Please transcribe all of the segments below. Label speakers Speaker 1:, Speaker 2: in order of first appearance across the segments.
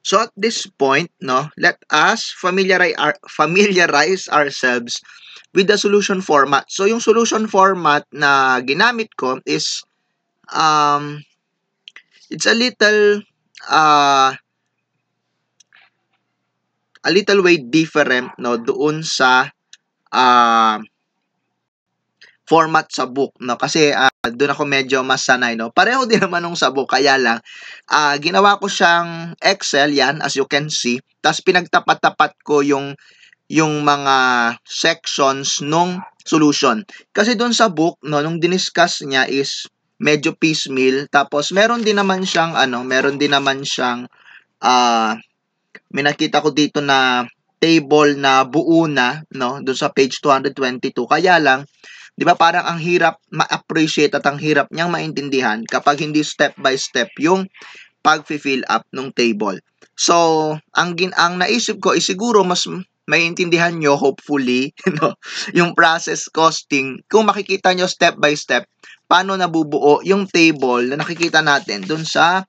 Speaker 1: So at this point, no, let us familiarize ourselves with the solution format. So yung solution format na ginamit ko is it's uh, a little way different, no, doon sa uh, format sa book, no, kasi doon ako medyo mas sanay, no. Pareho din naman nung sa book, kaya lang ginawa ko siyang Excel, yan, as you can see. Tapos pinagtapat-tapat ko yung mga sections nung solution. Kasi doon sa book, no, nung diniscuss niya is medyo piecemeal. Tapos meron din naman siyang may nakita ko dito na table na buo na, no, doon sa page 222. Kaya lang, 'di ba, parang ang hirap ma-appreciate at ang hirap niyang maintindihan kapag hindi step by step yung pag-fill up ng table. So, ang naisip ko is siguro mas maiintindihan nyo, hopefully, no, yung process costing kung makikita nyo step by step paano nabubuo yung table na nakikita natin dun sa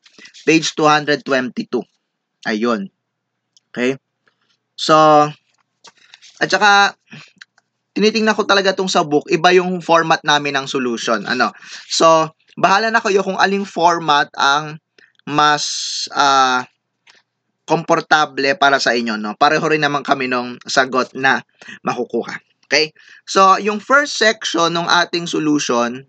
Speaker 1: page 222. Ayun. Okay? So, at saka tinitingnan ko talaga tong sa book, iba yung format namin ng solution. So, bahala na kayo kung aling format ang mas komportable para sa inyo, no? Pareho rin naman kami nung sagot na makukuha. Okay? So, yung first section ng ating solution,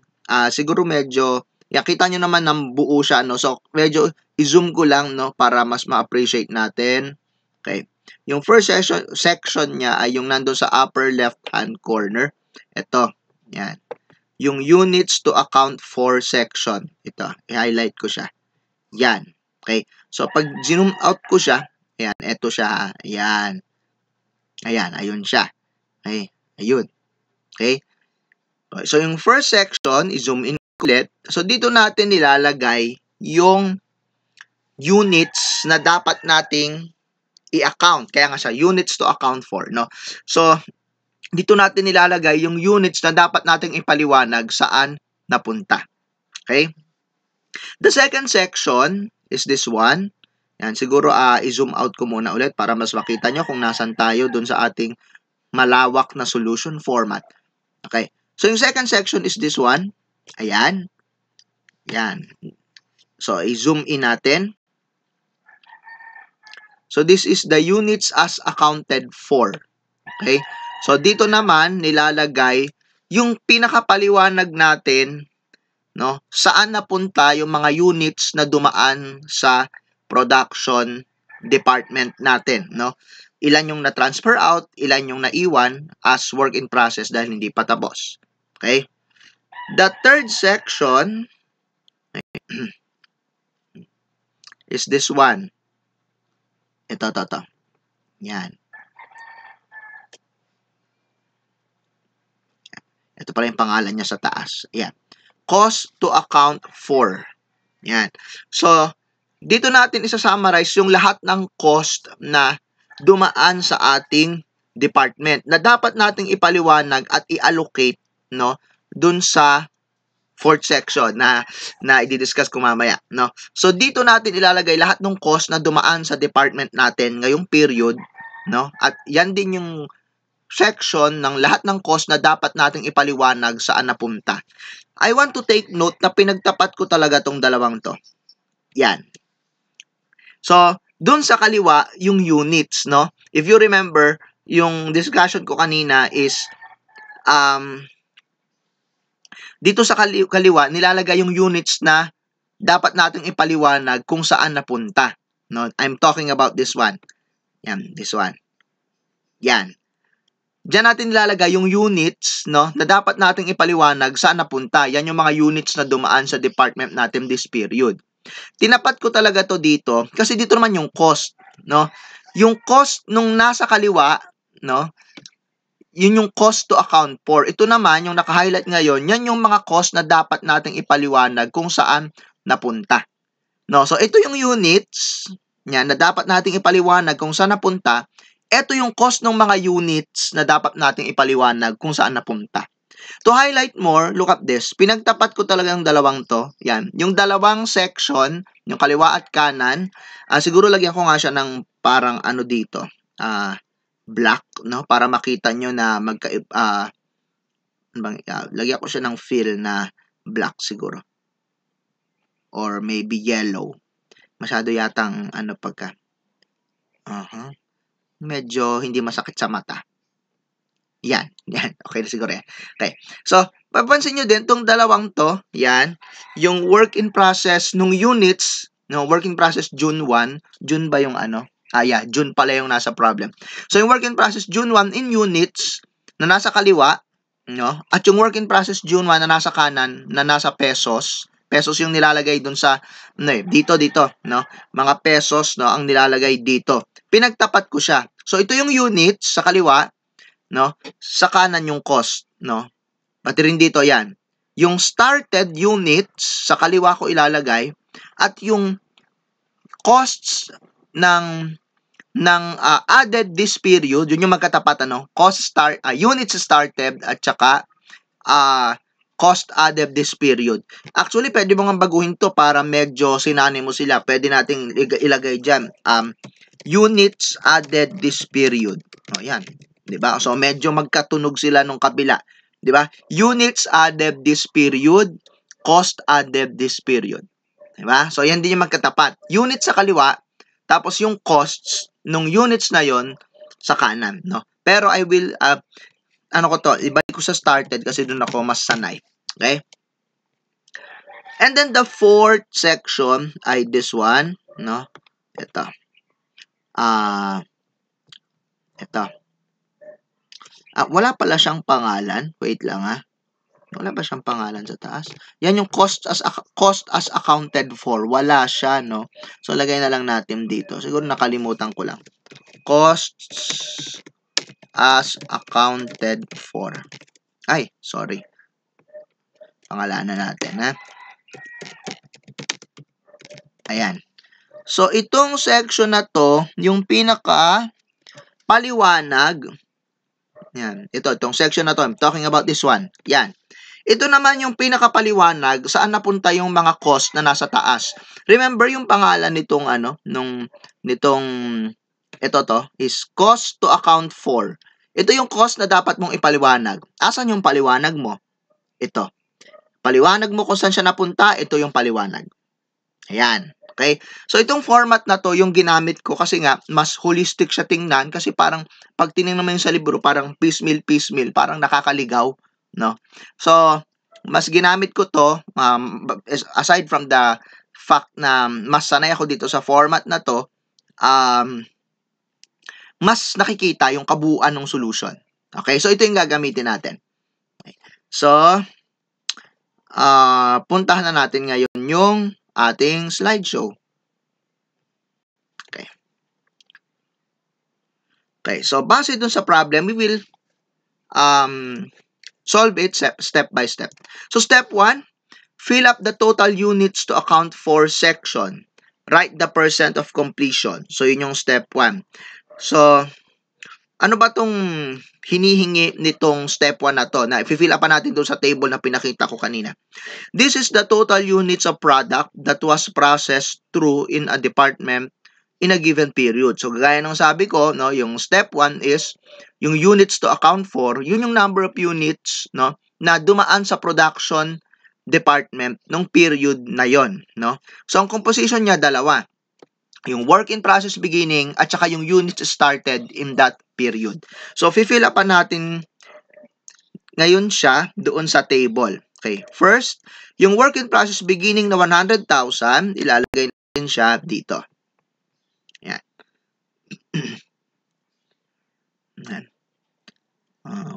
Speaker 1: siguro medyo, kita nyo naman ng buo siya, no? So, medyo i-zoom ko lang, no? Para mas ma-appreciate natin. Okay? Yung first section niya ay yung nandun sa upper left-hand corner. Ito. Yan. Yung units to account for section. Ito. I-highlight ko siya. Yan. Okay? So, pag zoom out ko siya, ayan, ito siya. Ayan. Ayan, ayun siya. Okay? Ayun. Okay? So, yung first section, i-zoom in ulit. So, dito natin nilalagay yung units na dapat nating i-account. Kaya nga siya, units to account for, no? So, dito natin nilalagay yung units na dapat nating ipaliwanag saan napunta. Okay? The second section is this one. Yan, siguro i-zoom out ko muna ulit para mas makita nyo kung nasan tayo dun sa ating malawak na solution format. Okay? So, yung second section is this one. Ayan. Yan. So, i-zoom in natin. So, this is the units as accounted for. Okay? So, dito naman, nilalagay yung pinakapaliwanag natin, no? Saan napunta yung mga units na dumaan sa production department natin, no? Ilan yung na-transfer out, ilan yung naiwan as work in process dahil hindi pa tapos. Okay? The third section is this one. Ito. Yan. Ito pala yung pangalan niya sa taas. Ayan. Cost to account for. Yan. So, dito natin isa-summarize yung lahat ng cost na dumaan sa ating department na dapat nating ipaliwanag at i-allocate, no, dun sa fourth section na i-discuss ko mamaya, no. So, dito natin ilalagay lahat ng cost na dumaan sa department natin ngayong period, no, at yan din yung section ng lahat ng cost na dapat nating ipaliwanag saan napunta. I want to take note na pinagtapat ko talaga tong dalawang to. Yan. So, dun sa kaliwa, yung units, no? If you remember, yung discussion ko kanina is, dito sa kaliwa, nilalagay yung units na dapat nating ipaliwanag kung saan napunta. No? I'm talking about this one. Yan, this one. Yan. Diyan natin nilalagay yung units, no, na dapat nating ipaliwanag saan napunta. Yan yung mga units na dumaan sa department natin this period. Tinapat ko talaga to dito kasi dito naman yung cost, no? Yung cost nung nasa kaliwa, no? Yun yung cost to account for. Ito naman, yung naka-highlight ngayon, yan yung mga cost na dapat nating ipaliwanag kung saan napunta. No? So, ito yung units yan, na dapat nating ipaliwanag kung saan napunta. Ito yung cost ng mga units na dapat nating ipaliwanag kung saan napunta. To highlight more, look at this. Pinagtapat ko talaga yung dalawang to. Yan. Yung dalawang section, yung kaliwa at kanan, siguro lagyan ko nga siya ng parang ano dito, black, no? Para makita nyo na lagyan ko siya ng fill na black siguro. Or maybe yellow. Masyado yatang pagka. Medyo hindi masakit sa mata. Yan. Okay na siguro yan. Okay. So, papansin nyo din, itong dalawang to, yan, yung work in process nung units, no, work in process June 1, June ba yung June pala yung nasa problem. So, yung work in process June 1 in units, na nasa kaliwa, no, at yung work in process June 1 na nasa kanan, na nasa pesos yung nilalagay dun sa, dito, no, mga pesos, no, ang nilalagay dito. Pinagtapat ko siya. So, ito yung units sa kaliwa, no? Sa kanan yung cost, no? Pati rin dito yan. Yung started units sa kaliwa ko ilalagay at yung costs ng added this period, yun yung magkatapat units started at saka cost added this period. Actually, pwede mo nga baguhin to para medyo sinani mo sila. Pwede nating ilagay dyan. Units added this period. O, yan. Diba? So, medyo magkatunog sila nung kabila. Diba? Units added this period, cost added this period. Diba? So, yan din yung magkatapat. Units sa kaliwa, tapos yung costs nung units na yon sa kanan. No? Pero I will, ibalik ko sa started kasi doon ako mas sanay. Okay? And then the fourth section ay this one. No? Ito. Wala pala siyang pangalan. Wait lang Wala ba siyang pangalan sa taas? Yan yung cost as accounted for. Wala siya, no? So, lagay na lang natin dito. Siguro nakalimutan ko lang. Costs as accounted for. Ay, sorry. Pangalanan natin, Ayan. So, itong section na to, yung pinaka paliwanag. Yan. Itong section na to. I'm talking about this one. Yan. Ito naman yung pinakapaliwanag saan napunta yung mga cost na nasa taas. Remember yung pangalan nitong ito to is cost to account for. Ito yung cost na dapat mong ipaliwanag. Asan yung paliwanag mo? Ito. Paliwanag mo kung saan siya napunta, ito yung paliwanag. Ayan. Okay? So, itong format na to, yung ginamit ko kasi nga, mas holistic siya tingnan kasi parang, pag tinignan mo yung sa libro, parang piecemeal, parang nakakaligaw, no? So, mas ginamit ko to, aside from the fact na mas sanay ako dito sa format na to, mas nakikita yung kabuuan ng solution. Okay? So, ito yung gagamitin natin. Okay. So, puntahan na natin ngayon yung ating slideshow. Okay. Okay, so base dun sa problem, we will solve it step by step. So step 1, fill up the total units to account for section. Write the % of completion. So yun yung step 1. So, ano ba tong hinihingi nitong step 1 na to? Na i-fill up pa natin doon sa table na pinakita ko kanina. This is the total units of product that was processed through in a department in a given period. So, gaya ng sabi ko, no, yung step 1 is yung units to account for, yun yung number of units, no, na dumaan sa production department nung period na yon, no. So, ang composition niya dalawa. Yung work in process beginning at saka yung units started in that period. So, fill up pa natin ngayon siya doon sa table. Okay. First, yung work in process beginning na 100,000, ilalagay natin siya dito. Yan. Yan.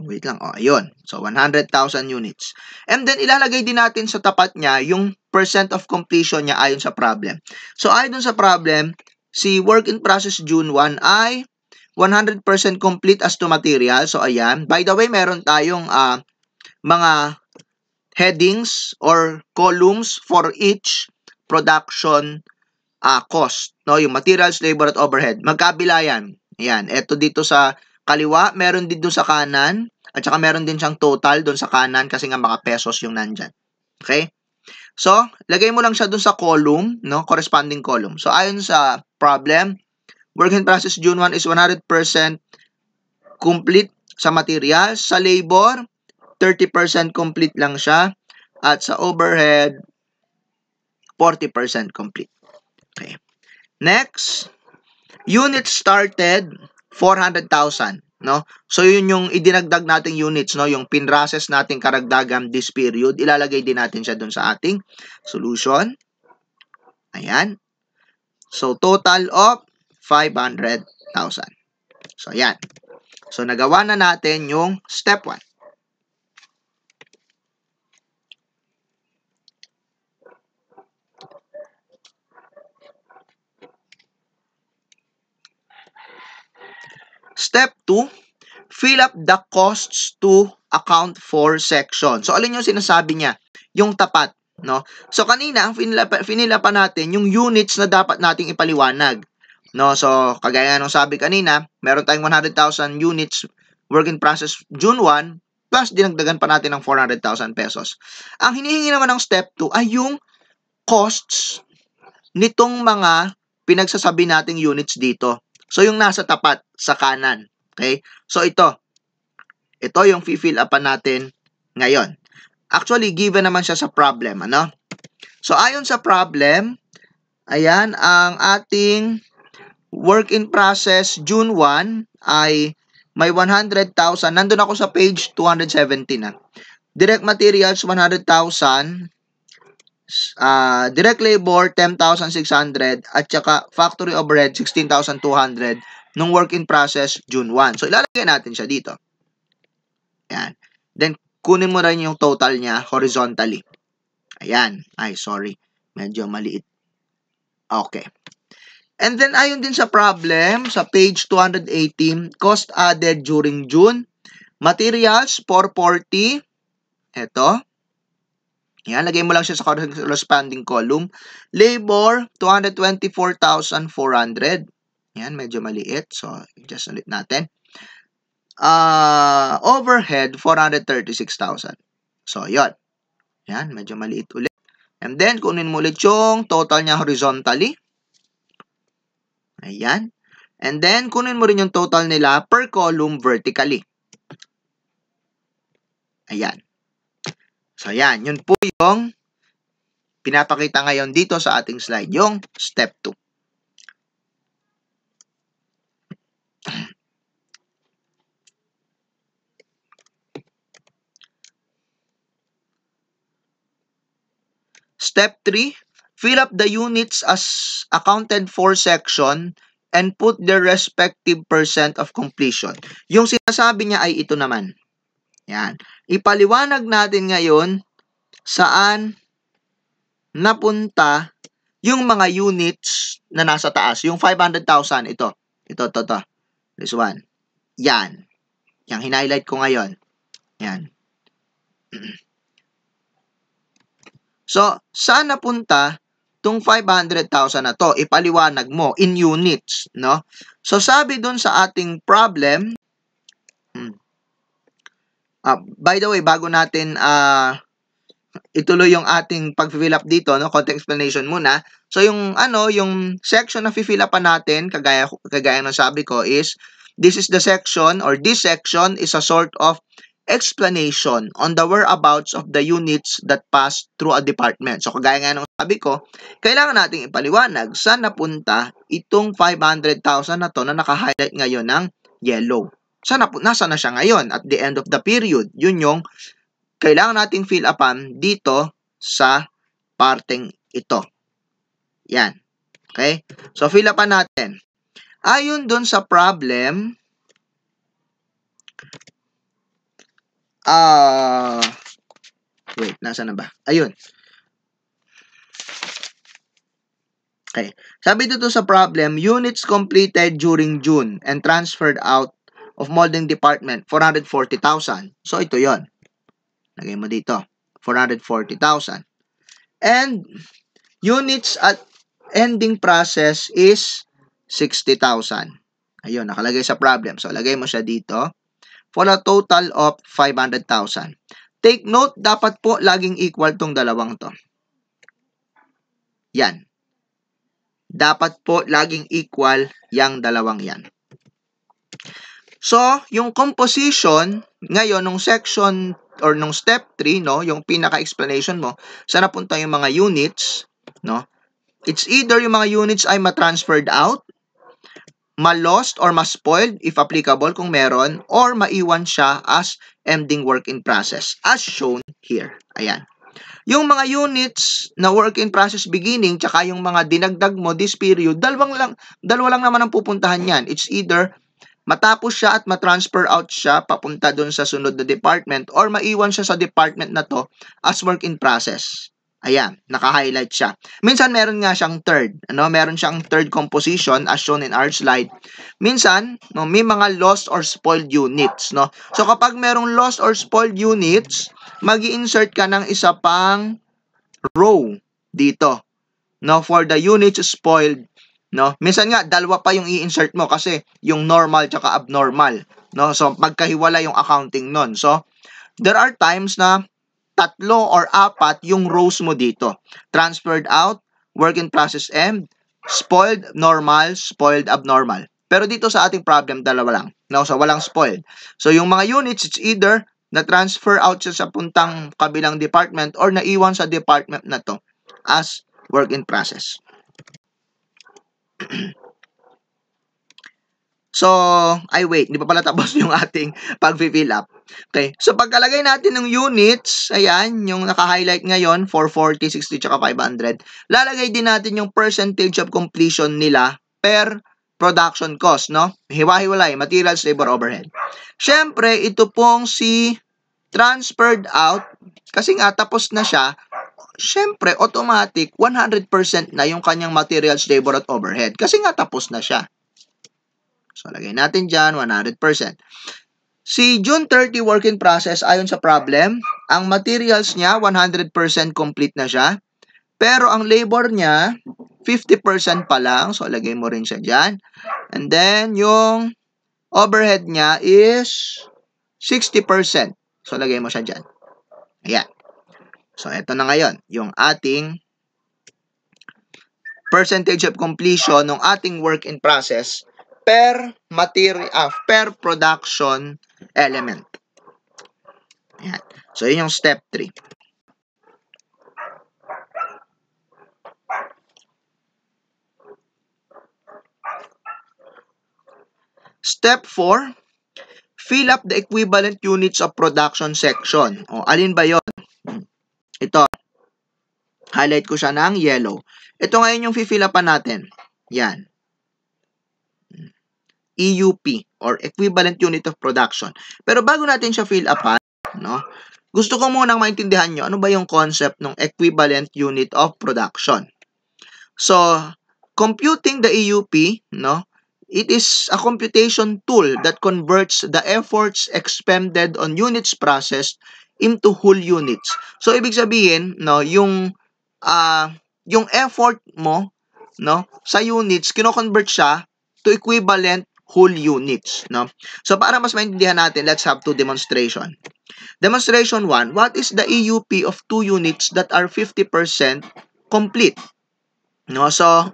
Speaker 1: Wait lang. Ayun. So, 100,000 units. And then, ilalagay din natin sa tapat niya yung % of completion niya ayon sa problem. So, ayon sa problem, si work in process June 1 ay 100% complete as to material. So, ayan. By the way, meron tayong mga headings or columns for each production cost. No? Yung materials, labor, at overhead. Magkabila yan. Ayan. Ito dito sa kaliwa, meron din doon sa kanan, at saka meron din siyang total doon sa kanan kasi nga mga pesos yung nandyan. Okay? So, lagay mo lang siya doon sa column, no? Corresponding column. So, ayon sa problem, work in process June 1 is 100% complete sa materials. Sa labor, 30% complete lang siya. At sa overhead, 40% complete. Okay. Next, units started, 400,000. No? So, yun yung idinagdag nating units, no? Yung pinrases nating karagdagan this period, ilalagay din natin siya dun sa ating solution. Ayan. So, total of 500,000. So, ayan. So, nagawa na natin yung step 1. Step 2, fill up the costs to account for section. So, alin yung sinasabi niya? Yung tapat, no? So, kanina, ang finila pa natin yung units na dapat nating ipaliwanag. No? So, kagaya nung sabi kanina, meron tayong 100,000 units work in process June 1, plus dinagdagan pa natin ng 400,000 pesos. Ang hinihingi naman ng step 2 ay yung costs nitong mga pinagsasabi nating units dito. So, yung nasa tapat sa kanan. Okay? So, ito yung fill upan natin ngayon. Actually, given naman siya sa problem, ano? So, ayon sa problem, ayan, ang ating work in process June 1 ay may 100,000. Nandun ako sa page 217 na. Direct materials, 100,000. Direct labor, 10,600. At saka factory overhead, 16,200 nung work in process June 1. So, ilalagay natin siya dito. Ayan. Then, kunin mo rin yung total niya horizontally. Ayan. Ay, sorry. Medyo maliit. Okay. And then, ayon din sa problem, sa page 218, cost added during June. Materials, 440. Ito. Ayan, lagay mo lang siya sa corresponding column. Labor, 224,400. Ayan, medyo maliit. So, adjust ulit natin. Overhead, 436,000. So, yun. Ayan, medyo maliit ulit. And then, kunin mo ulit yung total niya horizontally. Ayan. And then, kunin mo rin yung total nila per column vertically. Ayan. So, ayan. Yun po yung pinapakita ngayon dito sa ating slide, yung step 2. Step 3, fill up the units as accounted for section and put their respective percent of completion. Yung sinasabi niya ay ito naman. Yan. Ipaliwanag natin ngayon saan napunta yung mga units na nasa taas. Yung 500,000, ito. Ito. This one. Yan. Yang hinighlight ko ngayon. Yan. So, saan napunta itong 500,000 na to? Ipaliwanag mo in units, no? So, sabi dun sa ating problem, by the way, bago natin ituloy yung ating pag-fill up dito, no? Konting explanation muna. So, yung section na fill up pa natin, kagaya ng sabi ko is, this is the section, or this section is a sort of explanation on the whereabouts of the units that pass through a department. So, kagaya nga ng sabi ko, kailangan nating ipaliwanag saan napunta itong 500,000 na to na naka-highlight ngayon ng yellow. Nasa na siya ngayon at the end of the period? Yun yung kailangan nating fill upan dito sa parteng ito. Yan. Okay? So, fill upan natin. Ayon dun sa problem, wait, nasa na ba? Ayun. Okay. Sabi dito sa problem, units completed during June and transferred out of molding department, 440,000. So, ito yon. Lagay mo dito, 440,000. And units at ending process is 60,000. Ayun, nakalagay sa problem. So, lagay mo siya dito. For a total of 500,000. Take note, dapat po laging equal tong dalawang to. Yan. Dapat po laging equal yang dalawang yan. So, yung composition, ngayon, nung section or nung step 3, no, yung pinaka-explanation mo, saan napunta yung mga units, no? It's either yung mga units ay ma-transferred out, ma-lost or ma-spoiled if applicable kung meron, or maiwan siya as ending work in process as shown here. Ayan. Yung mga units na work in process beginning tsaka yung mga dinagdag mo this period, dalawa lang naman ang pupuntahan yan. It's either matapos siya at ma-transfer out siya papunta dun sa sunod na department or maiwan siya sa department na to as work in process. Ayan, naka-highlight siya. Minsan meron nga siyang third, meron siyang third composition as shown in our slide. Minsan, may mga lost or spoiled units, no. So kapag merong lost or spoiled units, magi-insert ka ng isa pang row dito, no, for the units spoiled, no. Minsan nga dalawa pa yung i-insert mo kasi yung normal tsaka abnormal, no. So magkahiwala yung accounting nun. So there are times na tatlo or apat yung rows mo dito. Transferred out, work in process end, spoiled normal, spoiled abnormal. Pero dito sa ating problem, dalawa lang. No? So, walang spoiled. So, yung mga units, it's either na-transfer out siya sa puntang kabilang department or naiwan sa department na to as work in process. So, wait, hindi pa pala tapos yung ating pag-fill up. Okay, so pagkalagay natin ng units, ayan, yung naka-highlight ngayon, 440, 60, tsaka 500, lalagay din natin yung percentage of completion nila per production cost, no? Hiwa-hiwalay, materials, labor, overhead. Siyempre, ito pong si transferred out, kasi nga tapos na siya, siyempre, automatic, 100% na yung kanyang materials, labor, at overhead. Kasi nga tapos na siya. So, lagay natin dyan, 100%. Si June 30 work in process, ayon sa problem, ang materials niya, 100% complete na siya. Pero ang labor niya, 50% pa lang. So, lagay mo rin siya dyan. And then, yung overhead niya is 60%. So, lagay mo siya dyan. Ayan. So, ito na ngayon, yung ating percentage of completion ng ating work in process per production element. Ayan. So, yun yung step 3. Step 4, fill up the equivalent units of production section. O, alin ba yon? Ito. Highlight ko siya ng yellow. Ito ngayon yung fill upan natin. Yan. EUP or equivalent unit of production. Pero bago natin siya fill upan, no? Gusto ko munang maintindihan nyo ano ba yung concept ng equivalent unit of production. So, computing the EUP, no? It is a computation tool that converts the efforts expended on units processed into whole units. So, ibig sabihin, no, yung effort mo, no, sa units, kino-convert siya to equivalent whole units, no? So, para mas maintindihan natin, let's have two demonstration. Demonstration 1, what is the EUP of two units that are 50% complete? No, so,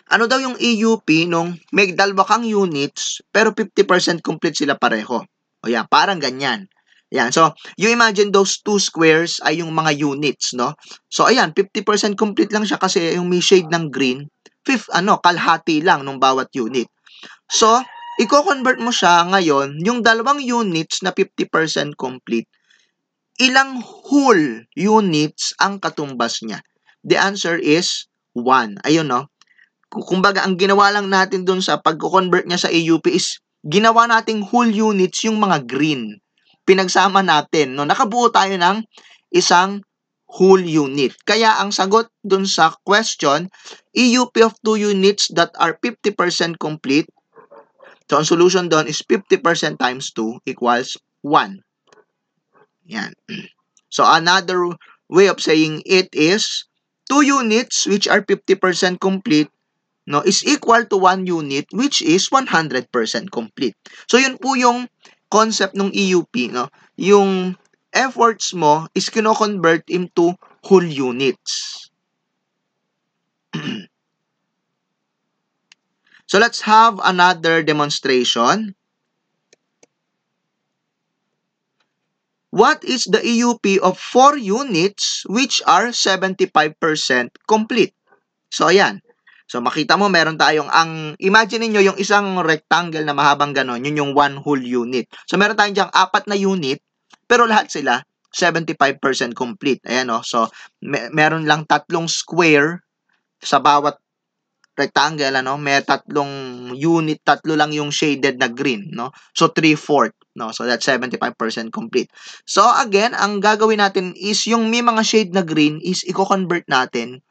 Speaker 1: ano daw yung EUP nung may dalawa kang units, pero 50% complete sila pareho? O yan, parang ganyan. Yan, so, you imagine those two squares ay yung mga units, no? So, ayan, 50% complete lang siya kasi yung may shade ng green, kalahati lang nung bawat unit. So, i-convert mo siya ngayon, yung dalawang units na 50% complete, ilang whole units ang katumbas niya? The answer is 1. Ayun, no? Kumbaga, ang ginawa lang natin dun sa pag-convert niya sa EUP is, ginawa nating whole units yung mga green. Pinagsama natin, no? Nakabuo tayo ng isang whole unit. Kaya ang sagot dun sa question, EUP of two units that are 50% complete. So, ang solution doon is 50% times 2 equals 1. Yan. So, another way of saying it is 2 units which are 50% complete no, is equal to 1 unit, which is 100% complete. So, yun po yung concept ng EUP, no? Yung efforts mo is kino-convert into whole units. So, let's have another demonstration. What is the EUP of 4 units which are 75% complete? So, ayan. So, makita mo, meron tayong, imagine niyo yung isang rectangle na mahabang ganon, yun yung one whole unit. So, meron tayong diyang 4 na unit, pero lahat sila 75% complete. Ayan, no? So, meron lang 3 square sa bawat rectangle, ano, may 3 unit, 3 lang yung shaded na green, no? So, 3/4, no? So, that's 75% complete. So, again, ang gagawin natin is yung may mga shade na green is i-convert natin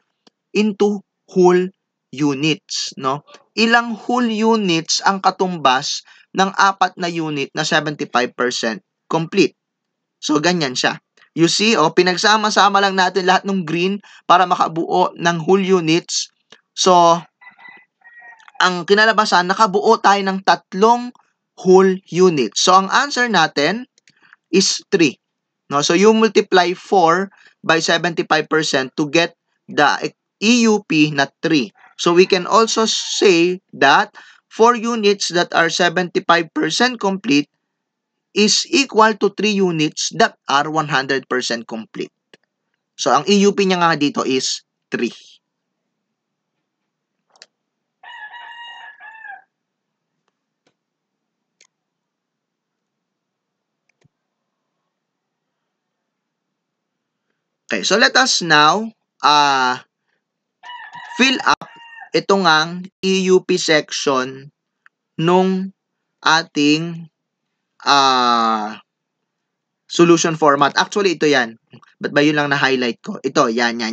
Speaker 1: into whole units, no? Ilang whole units ang katumbas ng 4 na unit na 75% complete? So, ganyan siya. You see, pinagsama-sama lang natin lahat ng green para makabuo ng whole units. So, ang kinalabasan, nakabuo tayo ng 3 whole units. So, ang answer natin is 3. No? So, you multiply 4 by 75% to get the EUP na 3. So, we can also say that 4 units that are 75% complete is equal to 3 units that are 100% complete. So, ang EUP niya nga dito is 3. Okay, so let us now fill up itong ang EUP section nung ating solution format. Actually, ito yan. Ba't ba yun lang na-highlight ko? Ito, yan.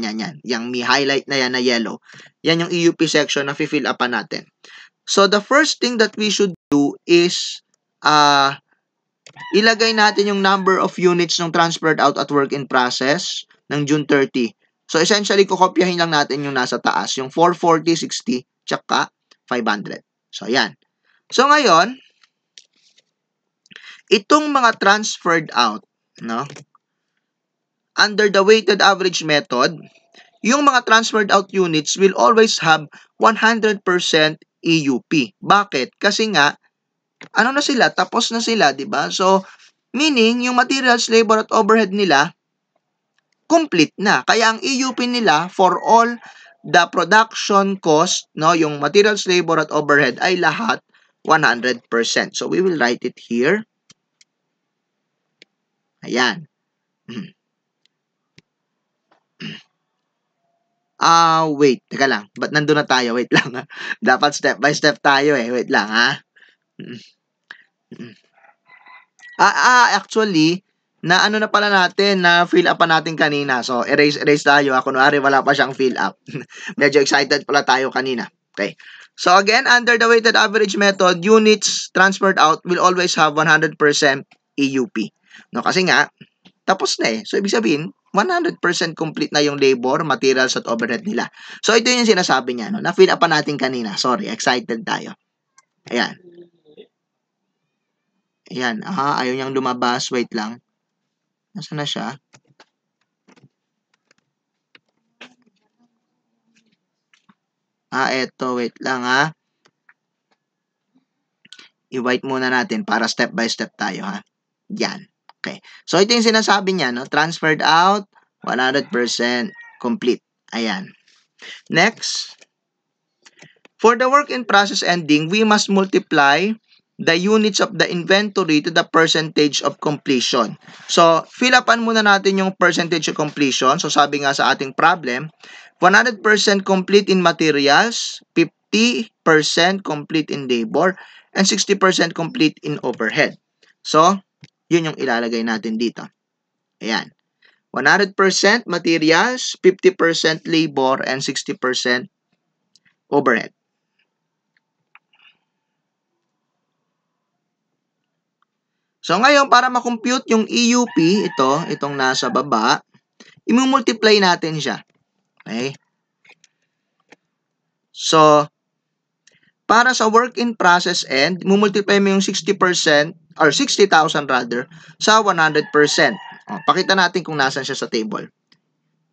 Speaker 1: Yung may highlight na yan na yellow. Yan yung EUP section na fill upan natin. So, the first thing that we should do is ilagay natin yung number of units ng transferred out at work in process ng June 30. So, essentially, kukopyahin lang natin yung nasa taas, yung 440, 60, tsaka 500. So, yan. So, ngayon, itong mga transferred out, no? Under the weighted average method, yung mga transferred out units will always have 100% EUP. Bakit? Kasi nga, ano na sila? Tapos na sila, di ba? So, meaning, yung materials, labor, at overhead nila, complete na. Kaya ang EUP nila for all the production cost, no, yung materials, labor, at overhead ay lahat 100%. So, we will write it here. Ayan. Wait. Teka lang. Ba't nandun na tayo? Wait lang. Dapat step by step tayo eh. Wait lang, ha? Actually, na ano na pala natin, na fill up pa natin kanina. So, erase tayo. Kunwari, wala pa siyang fill up. Medyo excited pala tayo kanina. Okay. So, again, under the weighted average method, units transferred out will always have 100% EUP. No, kasi nga, tapos na eh. So, ibig sabihin, 100% complete na yung labor, materials, at overhead nila. So, ito yung sinasabi niya. No? Na-fill up pa natin kanina. Sorry, excited tayo. Ayan. Ayan. Ayaw niyang lumabas. Wait lang. Nasaan na siya? Eto. Wait lang, ha? I-white muna natin para step by step tayo, ha? Yan. Okay. So, ito yung sinasabi niya, no? Transferred out, 100% complete. Ayan. Next. For the work in process ending, we must multiply the units of the inventory to the percentage of completion. So, fill upan muna natin yung percentage of completion. So, sabi nga sa ating problem, 100% complete in materials, 50% complete in labor, and 60% complete in overhead. So, yun yung ilalagay natin dito. Ayan. 100% materials, 50% labor, and 60% overhead. So, ngayon, para makompute yung EUP, itong nasa baba, i-multiply natin siya. Okay? So, para sa work in process end, mumultiply mo yung 60% or 60,000 rather sa 100%. O, pakita natin kung nasan siya sa table.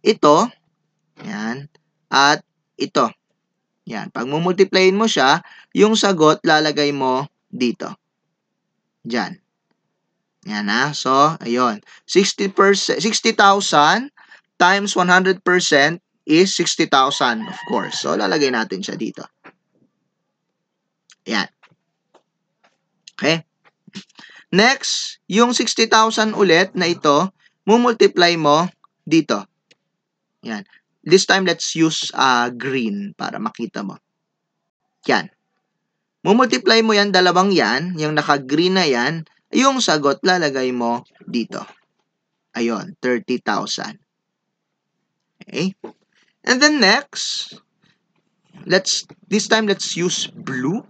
Speaker 1: Ito, yan, at ito. Yan, pag mumultiplyin mo siya, yung sagot lalagay mo dito. Diyan. Yan na. So, ayun. 60,000 times 100% is 60,000, of course. So, lalagay natin siya dito. Yan. Okay? Next, yung 60,000 ulit na ito, mumultiply mo dito. Yan. This time, let's use green para makita mo. Yan. Mumultiply mo yan, dalawang yan, yung naka-green na yan, yung sagot lalagay mo dito. Ayun, 30,000. Okay? And then next, this time let's use blue.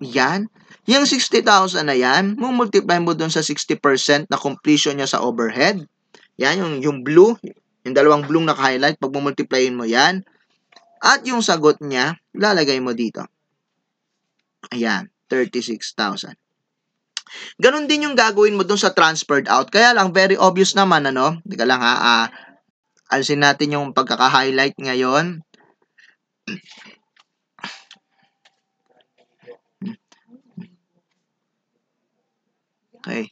Speaker 1: Yan. Yung 60,000 na yan, mumultiply mo dun sa 60% na completion niya sa overhead. Yan, yung blue, yung dalawang blue naka-highlight, pag mumultiplyin mo yan. At yung sagot niya, lalagay mo dito. Ayan, 36,000. Ganon din yung gagawin mo dun sa transferred out. Kaya lang, very obvious naman, ano? Teka lang ha, alisin natin yung pagkaka-highlight ngayon. Okay.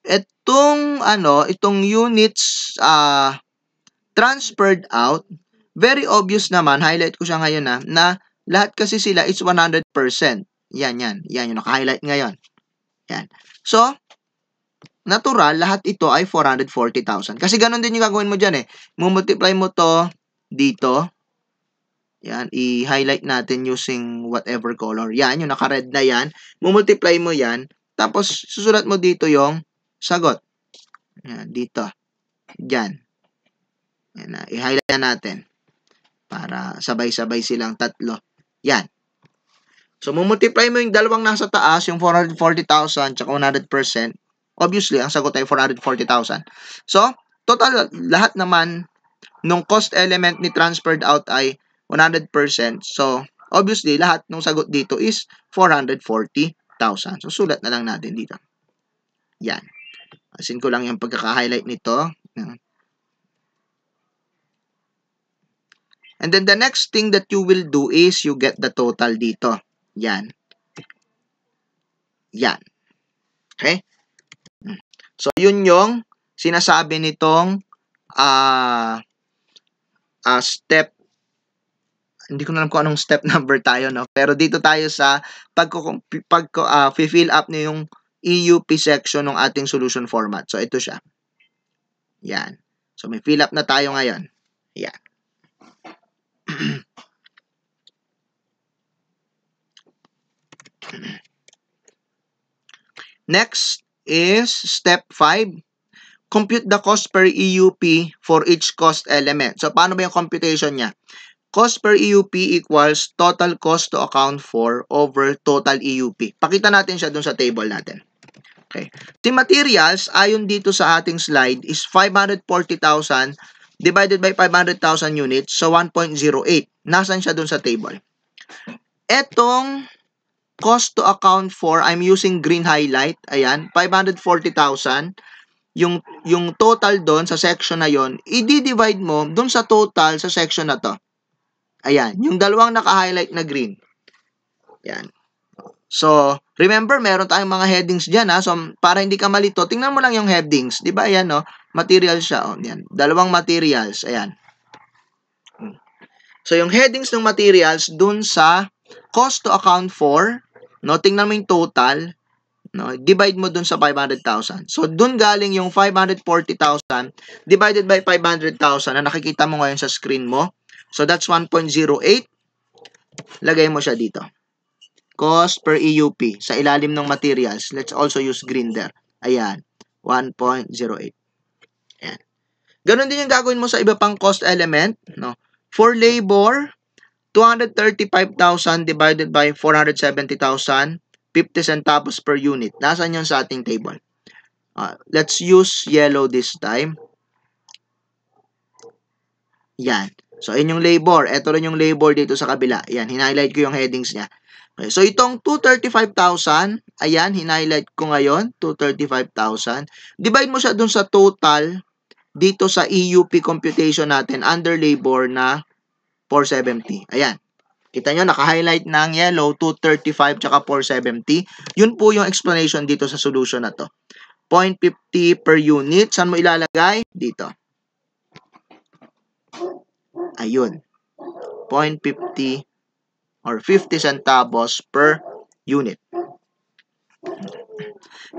Speaker 1: Itong units transferred out, very obvious naman, highlight ko siya ngayon na lahat kasi sila is 100%. Yan yung naka-highlight ngayon. Yan. So, natural, lahat ito ay 440,000. Kasi ganun din yung gagawin mo dyan eh. Mumultiply mo to dito. Yan, i-highlight natin using whatever color. Yan, yung naka-red na yan. Mumultiply mo yan. Tapos, susulat mo dito yung sagot. Yan, dito. Diyan. Yan na, i-highlight na natin. Para sabay-sabay silang tatlo. Yan. So, mumultiply mo yung dalawang nasa taas, yung 440,000 tsaka 100%. Obviously, ang sagot ay 440,000. So, total, lahat naman nung cost element ni transferred out ay 100%. So, obviously, lahat ng sagot dito is 440,000. So, sulat na lang natin dito. Yan. Asin ko lang yung pagkaka-highlight nito. And then the next thing that you will do is you get the total dito. Yan. Yan. Okay? So, yun yung sinasabi nitong step. Hindi ko na alam kung anong step number tayo, no? Pero dito tayo sa fill up niyo yung EUP section ng ating solution format. So, ito siya. Yan. So, may fill up na tayo ngayon. Yan. Next is step 5. Compute the cost per EUP for each cost element. So, paano ba yung computation niya? Cost per EUP equals total cost to account for over total EUP. Pakita natin siya dun sa table natin. Okay. Si materials, ayon dito sa ating slide, is 540,000 divided by 500,000 units, so 1.08. Nasaan siya dun sa table? Etong cost to account for, I'm using green highlight, ayan, 540,000. Yung total doon sa section na yon, i-divide mo doon sa total sa section na to. Ayan, yung dalawang naka-highlight na green. Ayan. So, remember, meron tayong mga headings dyan, ha? So, para hindi ka malito, tingnan mo lang yung headings. Diba, ayan, no? Materials siya, oh. Ayan. Dalawang materials. Ayan. So, yung headings ng materials dun sa cost to account for, no? Tingnan mo yung total, no? Divide mo dun sa 500,000. So, dun galing yung 540,000 divided by 500,000 na nakikita mo ngayon sa screen mo. So, that's 1.08. Lagay mo siya dito. Cost per EUP sa ilalim ng materials. Let's also use green there. Ayan. 1.08. Ayan. Ganon din yung gagawin mo sa iba pang cost element. No? For labor, 235,000 divided by 470,000, 50 centavos per unit. Nasaan yun sa ating table? Let's use yellow this time. Yan. So, yun yung labor. Ito rin yung labor dito sa kabila. Ayan, hinighlight ko yung headings niya. Okay, so, itong 235,000, ayan, hinighlight ko ngayon, 235,000. Divide mo siya dun sa total dito sa EUP computation natin under labor na 470. Ayan. Kita nyo, naka-highlight ng yellow, 235 tsaka 470. Yun po yung explanation dito sa solution na to. 0.50 per unit. Saan mo ilalagay? Dito. Ayun. 0.50 or 50 centavos per unit.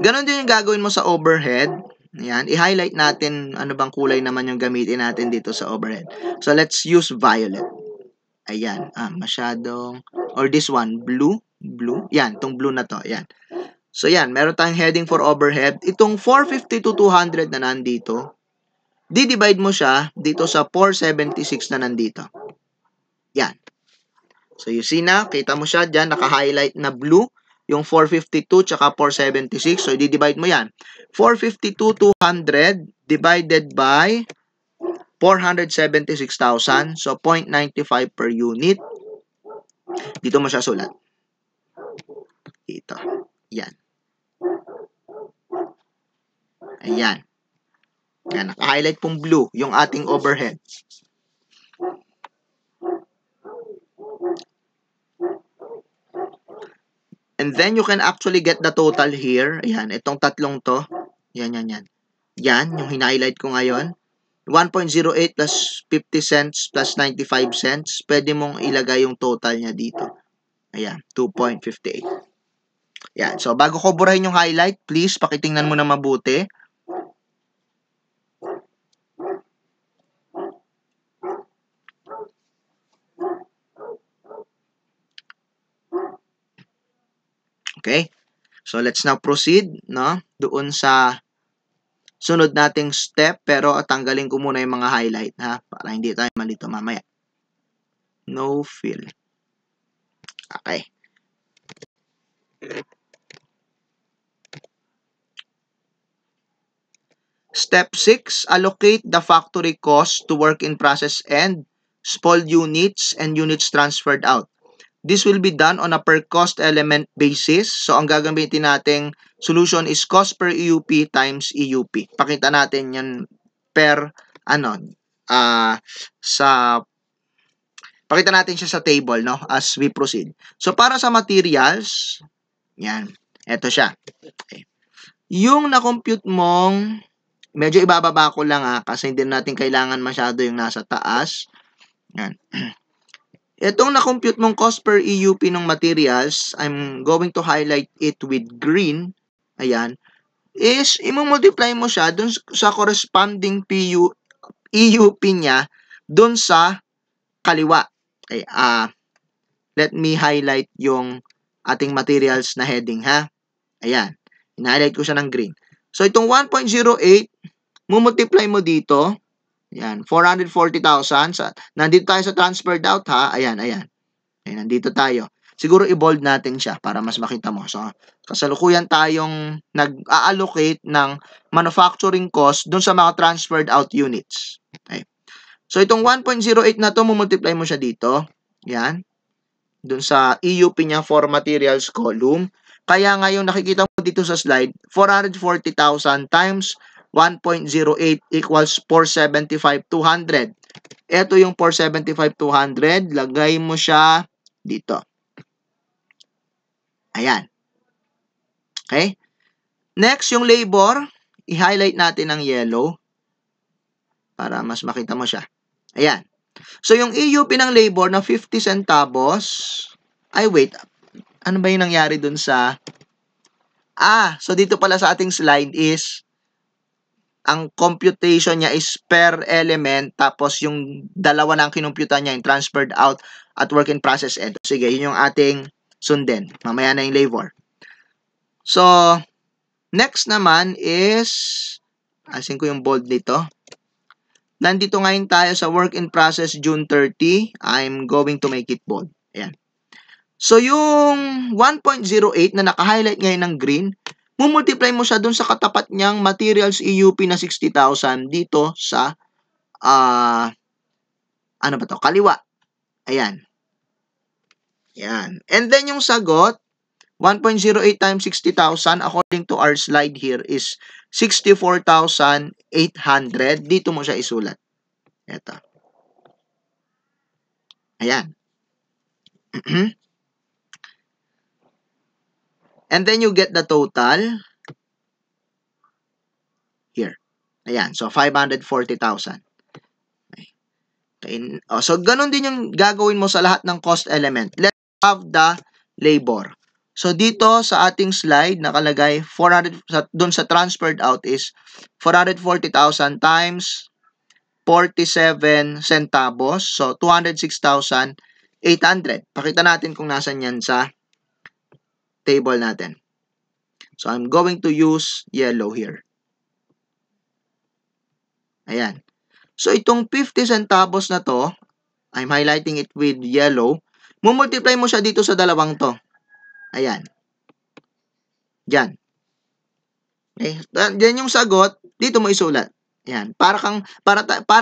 Speaker 1: Ganon din yung gagawin mo sa overhead. Ayan, i-highlight natin ano bang kulay naman yung gamitin natin dito sa overhead. So, let's use violet. Ayan, masyadong, or this one, blue. Yan, itong blue na to, ayan. So, yan, meron tayong heading for overhead. Itong 450 to 200 na nandito, di-divide mo siya dito sa 476 na nandito. Yan. So, you see na, kita mo siya dyan, naka-highlight na blue, yung 452 tsaka 476. So, i-divide mo yan. 452, 200 divided by 476,000. So, 0.95 per unit. Dito mo siya sulat. Dito. Yan. Ayan. Yan. Naka-highlight pong blue yung ating overhead. And then, you can actually get the total here. Ayan. Itong tatlong to. Yan. Yan. Yung hinighlight ko ngayon. 1.08 plus 50 cents plus 95 cents. Pwede mong ilagay yung total niya dito. Ayan. 2.58. Yan. So, bago ko burahin yung highlight, please, pakitingnan mo na mabuti. Okay? So, let's now proceed, no? Doon sa sunod nating step, pero tanggalin ko muna yung mga highlight, ha? Para hindi tayo malito mamaya. No fill. Okay. Step 6, allocate the factory cost to work in process and spoiled units and units transferred out. This will be done on a per cost element basis. So, ang gagamitin nating solution is cost per EUP times EUP. Pakita natin yan per, pakita natin siya sa table, no? As we proceed. So, para sa materials, yan. Ito siya. Okay. Yung na-compute mong, medyo ibababa ko lang kasi hindi natin kailangan masyado yung nasa taas. Yan. Itong na-compute mong cost per EUP ng materials, I'm going to highlight it with green. Ayan. Is, i-multiply mo siya dun sa corresponding EUP niya dun sa kaliwa. Okay, let me highlight yung ating materials na heading, ha? Ayan. In-highlight ko siya ng green. So, itong 1.08, multiply mo dito. Ayan, 440,000. Nandito tayo sa transferred out, ha? Ayan. Ayan, nandito tayo. Siguro i-bold natin siya para mas makita mo. So, kasalukuyan tayong nag-allocate ng manufacturing cost dun sa mga transferred out units. Okay. So, itong 1.08 na to, multiply mo siya dito. Ayan. Dun sa EUP niya for materials column. Kaya ngayon nakikita mo dito sa slide, 440,000 times 1.08 equals 475,200. Ito yung 475,200. Lagay mo siya dito. Ayan. Okay? Next, yung labor. I-highlight natin ng yellow para mas makita mo siya. Ayan. So, yung EUP ng labor na 50 centavos. Ay, wait. Ano ba yung nangyari dun sa... so dito pala sa ating slide is ang computation niya is per element, tapos yung dalawa na ang kinumputan niya, yung transferred out at work in process end. Sige, yun yung ating sundin. Mamaya na yung labor. So, next naman is, asin ko yung bold dito. Nandito ngayon tayo sa work in process June 30. I'm going to make it bold. Ayan. So, yung 1.08 na naka-highlight ngayon ng green, multiply mo siya dun sa katapat niyang materials EUP na 60,000 dito sa ano ba to? Kaliwa. Ayan. Yan. And then yung sagot, 1.08 times 60,000 according to our slide here is 64,800. Dito mo siya isulat. Ito. Ayan. And then you get the total here. Ayan. So, 540,000. Okay. So, ganun din yung gagawin mo sa lahat ng cost element. Let's have the labor. So, dito sa ating slide, nakalagay 400, doon sa transferred out is 440,000 times 47 centavos. So, 206,800. Pakita natin kung nasan yan sa table natin. So, I'm going to use yellow here. Ayan. So, itong 50 centavos na to, I'm highlighting it with yellow. Mumultiply mo siya dito sa dalawang to. Ayan. Diyan. Okay. Diyan yung sagot, dito mo isulat. Ayan. Para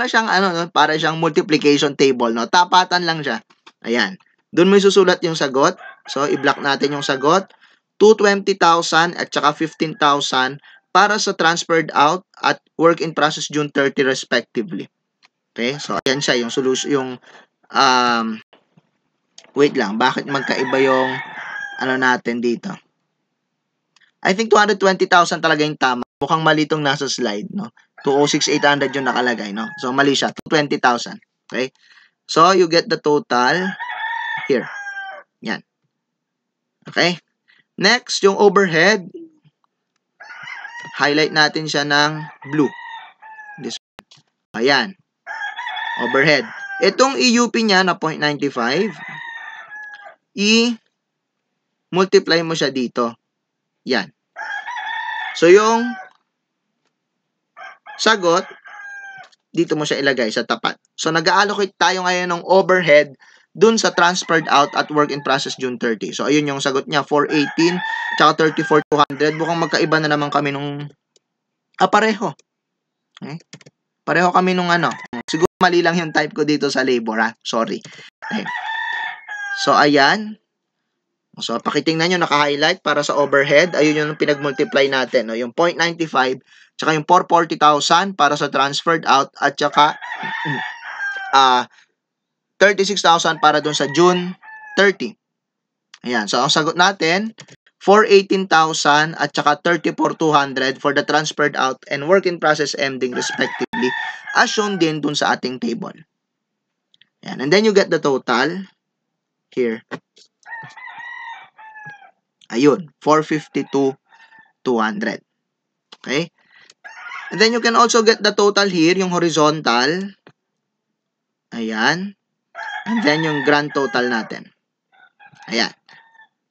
Speaker 1: siyang para siyang multiplication table, no. Tapatan lang siya. Ayan. Doon mo isusulat yung sagot. So, i-block natin yung sagot. 220,000 at saka 15,000 para sa transferred out at work in process June 30 respectively. Okay? So, ayan siya, yung solution, wait lang, bakit magkaiba yung natin dito? I think 220,000 talaga yung tama. Mukhang mali itong nasa slide, no? 206,800 yung nakalagay, no? So, mali siya. 220,000. Okay? So, you get the total here. Yan. Okay? Next, yung overhead. Highlight natin siya ng blue. This one. Ayan. Overhead. Itong EUP niya na 0.95, i-multiply mo siya dito. Yan. So, yung sagot, dito mo siya ilagay sa tapat. So, nag-allocate tayo ngayon ng overhead dun sa transferred out at work in process June 30. So, ayun yung sagot niya, 418, tsaka 34,200. Mukhang magkaiba na naman kami nung, pareho. Okay? Pareho kami nung siguro mali lang yung type ko dito sa labor, ha? Sorry. Okay. So, ayan. So, pakitingnan nyo, naka-highlight para sa overhead. Ayun yung pinag-multiply natin. No? Yung 0.95, tsaka yung 440,000 para sa transferred out, at tsaka 36,000 para dun sa June 30. Ayan. So, ang sagot natin, 418,000 at saka 34,200 for the transferred out and work in process ending respectively, as shown din dun sa ating table. Ayan. And then you get the total here. Ayun, 452,200. Okay? And then you can also get the total here, yung horizontal. Ayan. And then yung grand total natin. Ayan.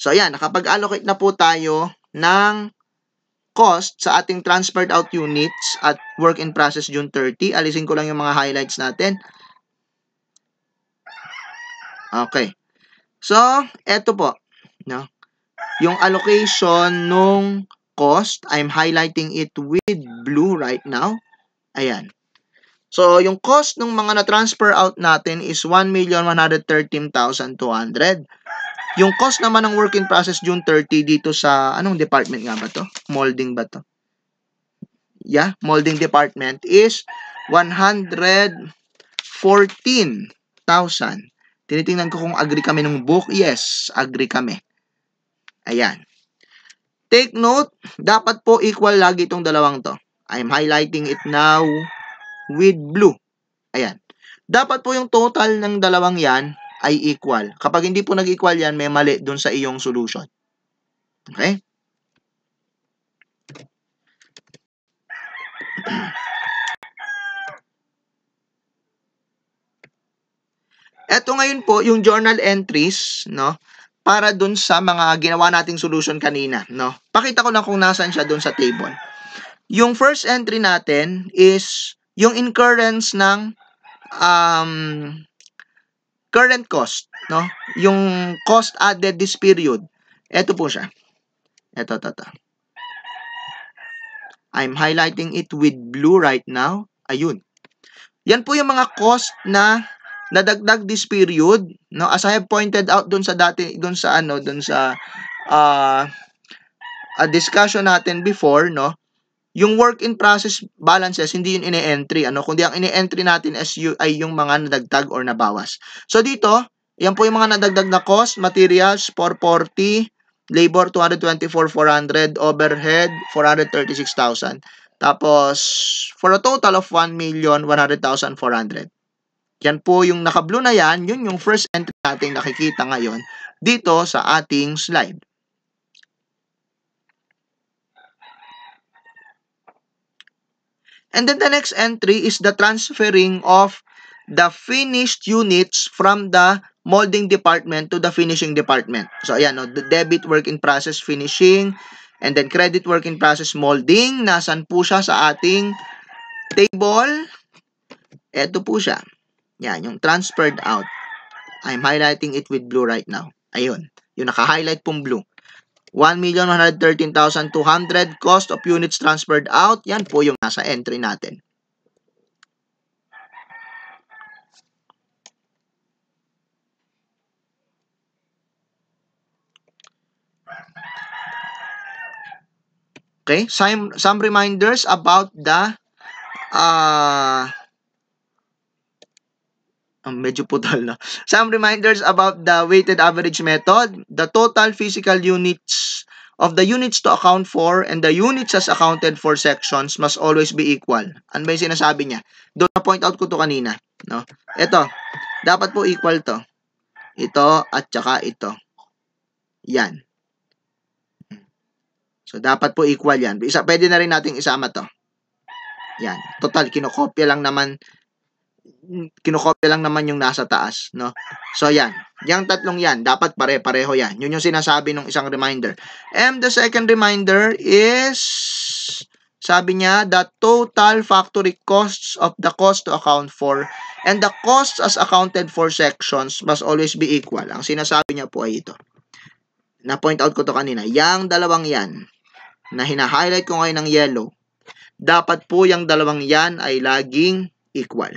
Speaker 1: So, ayan, nakapag-allocate na po tayo ng cost sa ating transferred out units at work in process June 30. Alisin ko lang yung mga highlights natin. Okay. So, eto po. No? Yung allocation nung cost, I'm highlighting it with blue right now. Ayan. So, yung cost ng mga na-transfer out natin is 1,113,200. Yung cost naman ng work in process June 30 dito sa, anong department nga ba to? Molding ba to? Yeah, molding department is 114,000. Tinitingnan ko kung agree kami ng book. Yes, agree kami. Ayan. Take note, dapat po equal lagi itong dalawang to. I'm highlighting it now with blue. Ayan. Dapat po yung total ng dalawang yan ay equal. Kapag hindi po nag-equal yan, may mali dun sa iyong solution. Okay? Ito ngayon po, yung journal entries, no? Para dun sa mga ginawa nating solution kanina, no? Pakita ko lang kung nasan siya dun sa table. Yung first entry natin is yung incurrence ng current cost, no? Yung cost added this period. Ito po siya. Ito. I'm highlighting it with blue right now. Ayun. Yan po yung mga cost na nadagdag this period, no? As I have pointed out doon sa discussion natin before, no? Yung work in process balances, hindi yun ine-entry, ano? Kundi ang ine-entry natin ay yung mga nadagdag or nabawas. So dito, yan po yung mga nadagdag na cost, materials, 440, labor, 224,400, overhead, 436,000. Tapos, for a total of 1,100,400. Yan po yung naka-blue na yan, yun yung first entry natin nakikita ngayon dito sa ating slide. And then the next entry is the transferring of the finished units from the molding department to the finishing department. So, ayan, no, the debit work in process finishing, and then credit work in process molding. Nasaan po siya sa ating table? Ito po siya. Yan, yung transferred out. I'm highlighting it with blue right now. Ayun, yung naka-highlight pong blue. 1,113,200 cost of units transferred out. Yan po yung nasa entry natin. Okay, some reminders about the medyo putol na. Some reminders about the weighted average method. The total physical units of the units to account for and the units as accounted for sections must always be equal. Ano ba yung sinasabi niya? Doon na-point out ko to kanina. No? Ito, dapat po equal to. Ito at saka ito. Yan. So, dapat po equal yan. Pwede na rin nating isama to. Yan. Total, kinokopya lang naman yung nasa taas, no? So, yan. Yung tatlong yan, dapat pare-pareho yan. Yun yung sinasabi ng isang reminder. And the second reminder is, sabi niya, the total factory costs of the cost to account for and the costs as accounted for sections must always be equal. Ang sinasabi niya po ay ito. Na-point out ko to kanina. Yang dalawang yan, na hina-highlight ko ngayon ng yellow, dapat po yung dalawang yan ay laging equal.